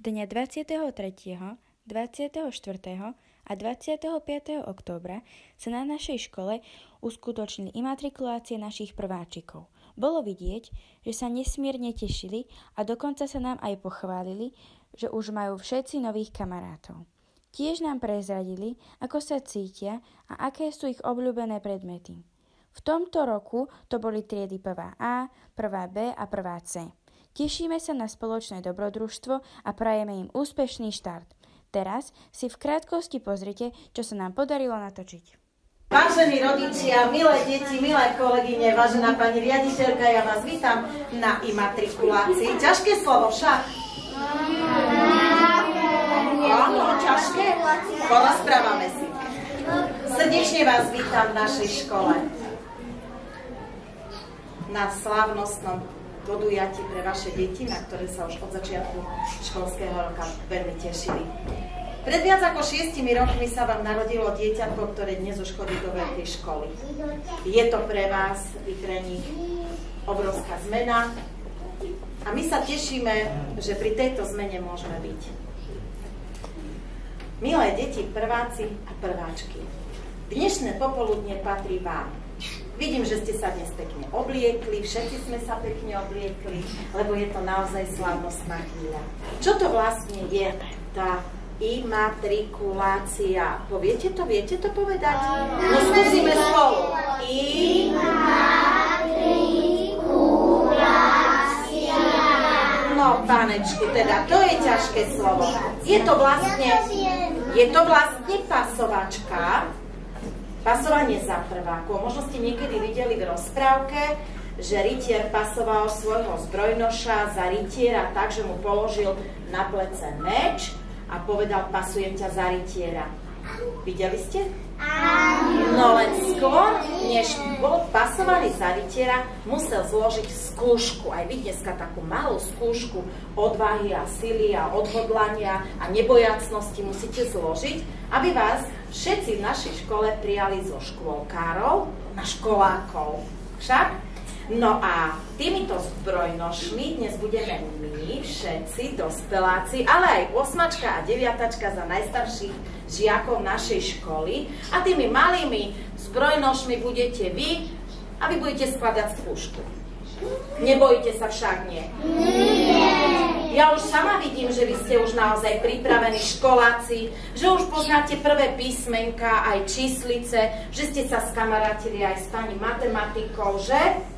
Dňa 23., 24. a 25. októbra sa na našej škole uskutočnili imatrikulácie našich prváčikov. Bolo vidieť, že sa nesmierne tešili a dokonca sa nám aj pochválili, že už majú všetci nových kamarátov. Tiež nám prezradili, ako sa cítia a aké sú ich obľúbené predmety. V tomto roku to boli triedy 1A, 1B a 1C. Tešíme sa na spoločné dobrodružstvo a prajeme im úspešný štart. Teraz si v krátkosti pozrite, čo sa nám podarilo natočiť. Vážení rodičia, milé deti, milé kolegyne, vážená pani riaditeľka, ja vás vítam na imatrikulácii. Ťažké slovo však? Áno, ťažké? Porozprávame si. Srdečne vás vítam v našej škole. Na slávnostnom podujatí pre vaše deti, na ktoré sa už od začiatku školského roka veľmi tešili. Pred viac ako 6 rokmi sa vám narodilo dieťatko, ktoré dnes už chodí do veľkej školy. Je to pre vás i pre nich obrovská zmena a my sa tešíme, že pri tejto zmene môžeme byť. Milé deti, prváci a prváčky, dnešné popoludne patrí vám. Vidím, že ste sa dnes pekne obliekli, všetci sme sa pekne obliekli, lebo je to naozaj slávnostná chvíľa. Čo to vlastne je tá imatrikulácia? Viete to povedať? No skúsime spolu. Imatrikulácia. No, pánečku, teda to je ťažké slovo. Je to vlastne pasovačka. Pasovanie za prvákov. Možno ste niekedy videli v rozprávke, že rytier pasoval svojho zbrojnoša za rytiera tak, že mu položil na plece meč a povedal: pasujem ťa za rytiera. Videli ste? No len skôr, než bol pasovaný za rytiera, musel zložiť skúšku. Aj vy dneska takú malú skúšku odvahy a sily a odhodlania a nebojacnosti musíte zložiť, aby vás všetci v našej škole prijali zo škôlkárov na školákov. Však? No a týmito zbrojnošmi dnes budeme my, všetci, dospeláci, ale aj 8. a 9. za najstarších žiakov našej školy. A tými malými zbrojnošmi budete vy a vy budete skladať skúšku. Nebojíte sa však, nie? Ja už sama vidím, že vy ste už naozaj pripravení školáci, že už poznáte prvé písmenka, aj číslice, že ste sa skamarátili aj s pani matematikou, že?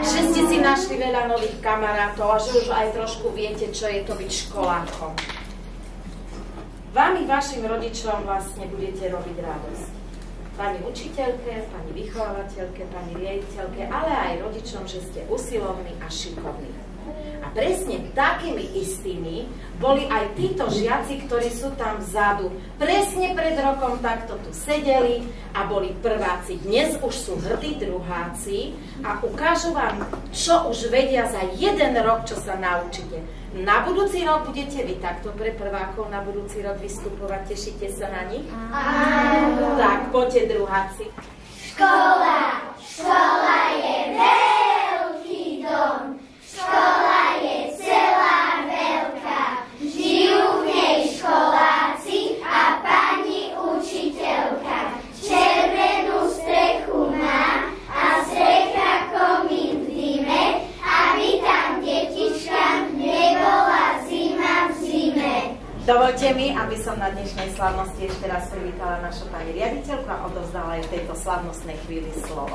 Že ste si našli veľa nových kamarátov a že už aj trošku viete, čo je to byť školákom. Vám i vašim rodičom vlastne budete robiť radosť. Pani učiteľke, pani vychovávateľke, pani riaditeľke, ale aj rodičom, že ste usilovní a šikovní. A presne takými istými boli aj títo žiaci, ktorí sú tam vzadu. Presne pred rokom takto tu sedeli a boli prváci. Dnes už sú hrdí druháci a ukážu vám, čo už vedia za jeden rok, čo sa naučíte. Na budúci rok budete vy takto pre prvákov na budúci rok vystupovať. Tešíte sa na nich? Áno. Tak, poďte druháci. Škola je veľký dom. Škola je celá veľká, žijú v nej školáci a pani učiteľka. Červenú strechu má a strecha komín v dime, aby tam detičkám nebola zima v zime. Dovoľte mi, aby som na dnešnej slavnosti ešte raz privítala našu pani riaditeľku a odovzdala jej v tejto slavnostnej chvíli slovo.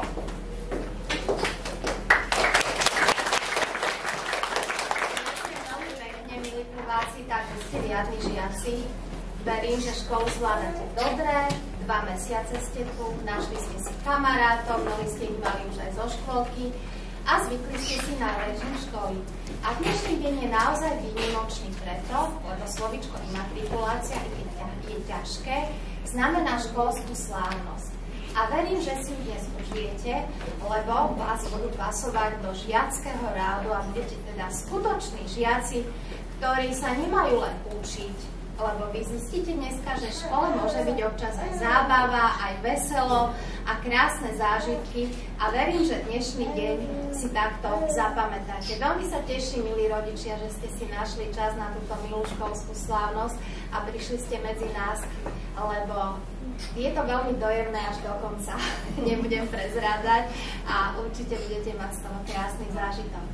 Takže ste riadni žiaci. Verím, že školu zvládate dobre. 2 mesiace ste tu, našli ste si kamarátov, mnohí ste ich mali už aj zo škôlky a zvykli ste si na režim školy. A dnešný deň je naozaj výnimočný preto, lebo slovíčko imatrikulácia, je ťažké, znamená školskú slávnosť. A verím, že si ju dnes užijete, lebo vás budú pasovať do žiackého rádu a budete teda skutoční žiaci, ktorí sa nemajú len učiť, lebo vy zistíte dneska, že v škole môže byť občas aj zábava, aj veselo a krásne zážitky a verím, že dnešný deň si takto zapamätáte. Veľmi sa teším, milí rodičia, že ste si našli čas na túto milú školskú slávnosť a prišli ste medzi nás, lebo je to veľmi dojemné až do konca. Nebudem prezrádzať a určite budete mať z toho krásny zážitok.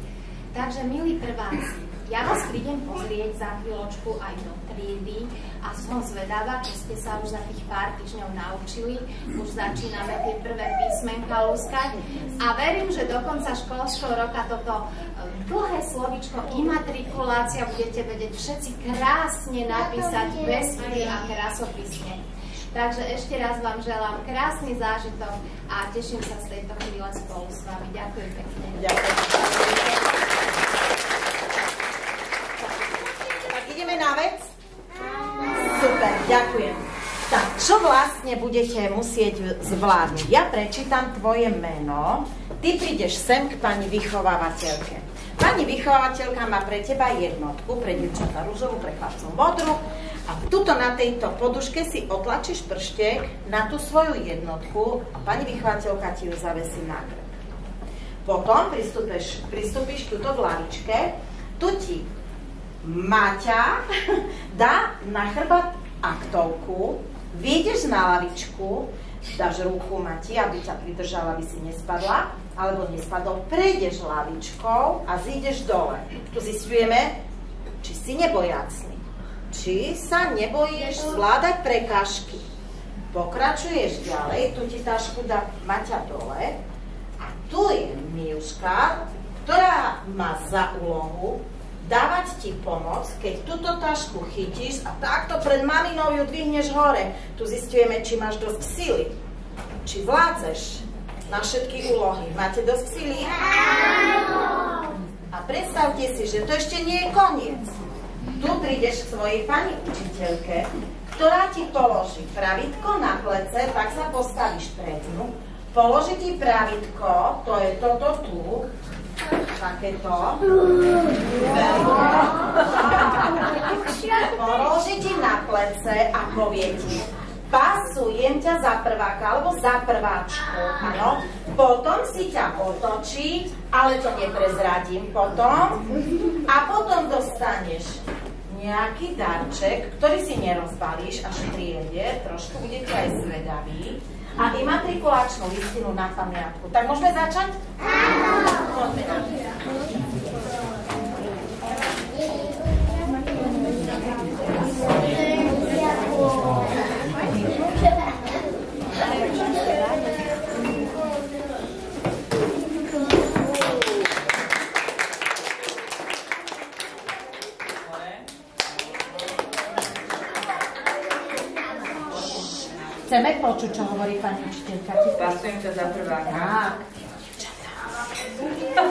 Takže, milí prváci, ja vás prídem pozrieť za chvíľočku aj do triedy a som zvedavá, čo ste sa už za tých pár týždňov naučili. Už začíname tie prvé písmenka lúskať a verím, že do konca školského roka toto dlhé slovíčko imatrikulácia budete vedieť všetci krásne napísať bez chyby a krasopisne. Takže ešte raz vám želám krásny zážitok a teším sa z tejto chvíle spolu s vami. Ďakujem pekne. Ďakujem. Tak ideme na vec? Super, ďakujem. Tak, čo vlastne budete musieť zvládnuť? Ja prečítam tvoje meno, ty prídeš sem k pani vychovávateľke. Pani vychovávateľka má pre teba jednotku, pre dievčatá ružovú, pre chlapcov modrú. A tuto na tejto poduške si otlačíš prštek na tú svoju jednotku a pani vychovateľka ti ju zavesí na krk. Potom pristúpiš tuto v lavičke, tu ti Maťa dá na chrbát aktovku, vyjdeš na lavičku, dáš ruku Mati, aby ťa pridržala, aby si nespadla, alebo nespadol, prejdeš lavičkou a zídeš dole. Tu zistujeme, či si nebojácný. Či sa nebojíš zvládať prekážky. Pokračuješ ďalej, tu ti tašku dá Maťa dole a tu je Miuška, ktorá má za úlohu dávať ti pomoc, keď túto tašku chytíš a takto pred maminou ju dvihneš hore. Tu zistujeme, či máš dosť sily, či vládzeš na všetky úlohy. Máte dosť sily? Áno! A predstavte si, že to ešte nie je koniec. Tu prídeš k svojej pani učiteľke, ktorá ti položí pravítko na plece, tak sa postavíš pred ňu, položí ti pravítko, to je toto tu, takéto, položí ti na plece a povie ti, pasujem ťa za prváka alebo za prváčku, áno. Potom si ťa otočí, ale to neprezradím potom. A potom dostaneš nejaký darček, ktorý si nerozbalíš až v triede, trošku budete aj zvedaví. A imatrikulačnú listinu na pamiatku. Tak môžeme začať? Áno! Poďme na to. Chceme počuť, čo hovorí pani učiteľka. Pasujem ťa za prváka. Tak.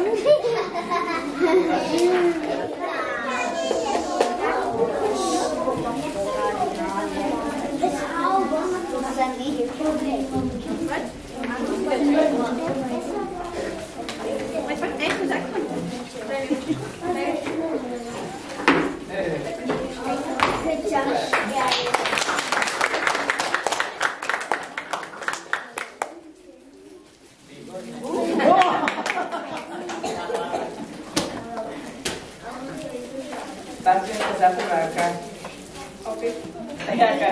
Pasujem ťa za prváka. Opäť. Jaká?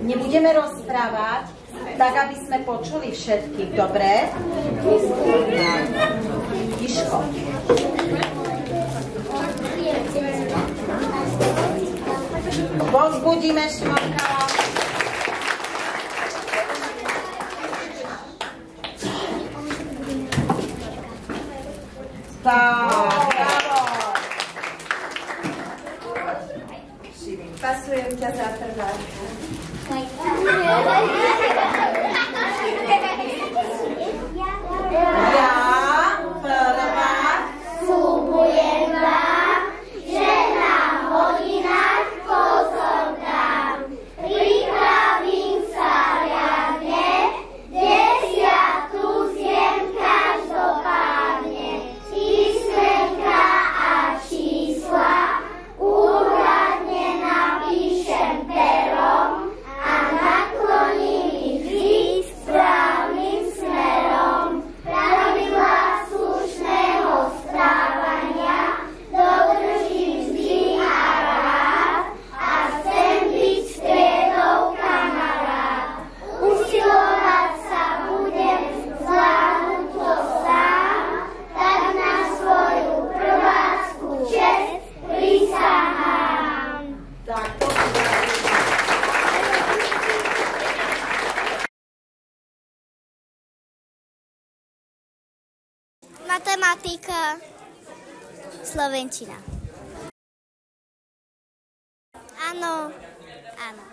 Nebudeme rozprávať, tak aby sme počuli všetkých. Dobre? Tiško. Povzbudíme Šimonka. Tak, bravo. Pasujem ťa za prváka. Ja, prvá, Sľubujem vám, že na hodinách pozor dám. Pripravím sa riadne, 10. Monika. Slovenčina. Áno. Áno.